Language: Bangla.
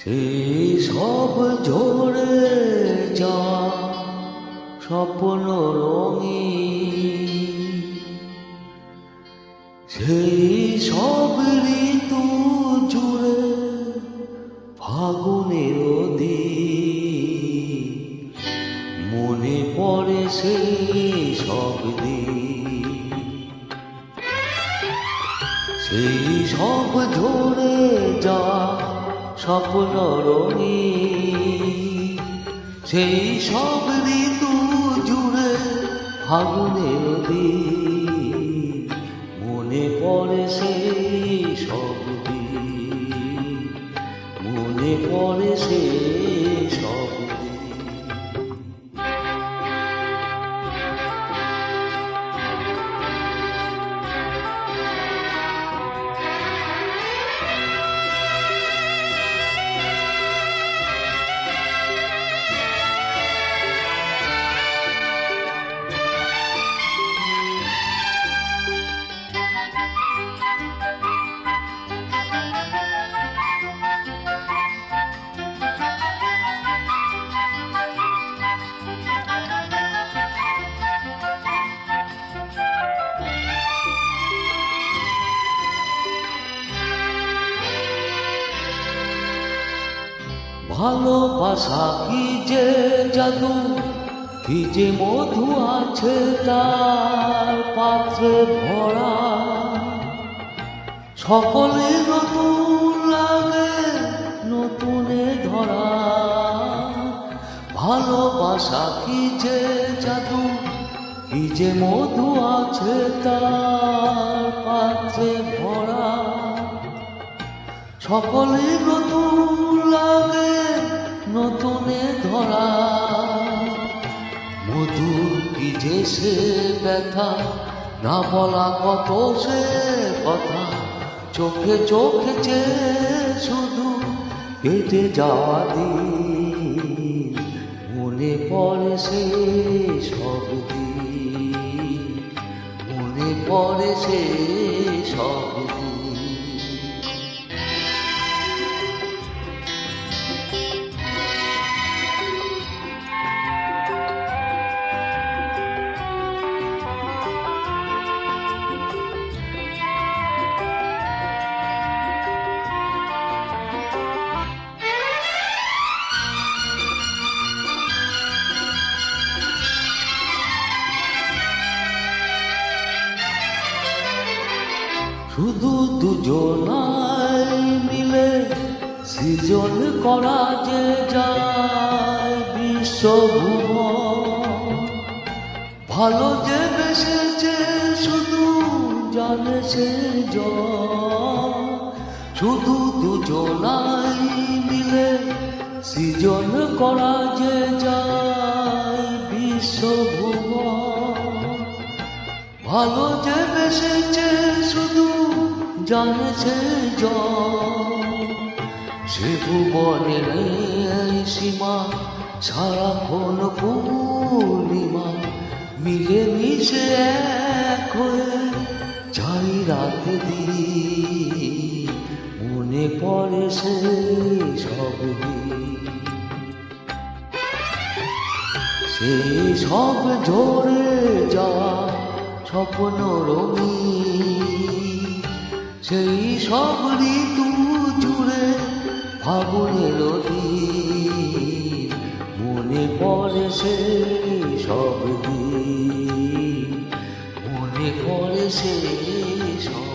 সেই সব ঝরে যা স্বপ্ন রঙিন, সেই সব ঋতু জুড়ে ফাগুনের দিন, মনে পড়ে সেই সব দিন। সেই সব ঝরে যা স্বপ্ন রঙিন, সেই সব ঋতু জুড়ে ফাগুনের দিন, মনে পড়ে সেই সব দিন, মনে পড়ে সেই সব দিন। ভালোবাসা কি যে জাদু, কি যে মধু আছে তার পাত্রে ভরা, সকলে নতুন লাগে নতুনে ধরা। ভালোবাসা কি যে জাদু, কি যে মধু আছে তার পাত্রে ভরা, সকলে নতুন লাগে নতুনে ধরা। মধুর কি যে সে ব্যথা, না বলা কত সে কথা, চোখে চোখে যে শুধু কেটে যাওয়া দিন, মনে পড়ে সে সব দিন, মনে পড়ে সে সব দিন। শুধু দুজনাই মিলে সৃজন করা যে যায় বিশ্বভুবন, ভালো যে বেসেছে শুধু জানে সে জন। শুধু দুজনাই মিলে সৃজন করা যে যায় বিশ্বভুবন, ভালো যে বেসেছে শুধু জানে সে জন। সে ভুবনের সীমা সারাক্ষণ পূর্ণিমা, মিলে মিশে এক হয়ে যাই রাত দিন, মনে পড়ে সে সব দিন। সেই সব ঝরে যাওয়া স্বপ্ন রঙিন, সেই সব ঋতু জুড়ে ফাগুনের দিন, মনে পড়ে সে সব দিন, মনে পড়ে সে সব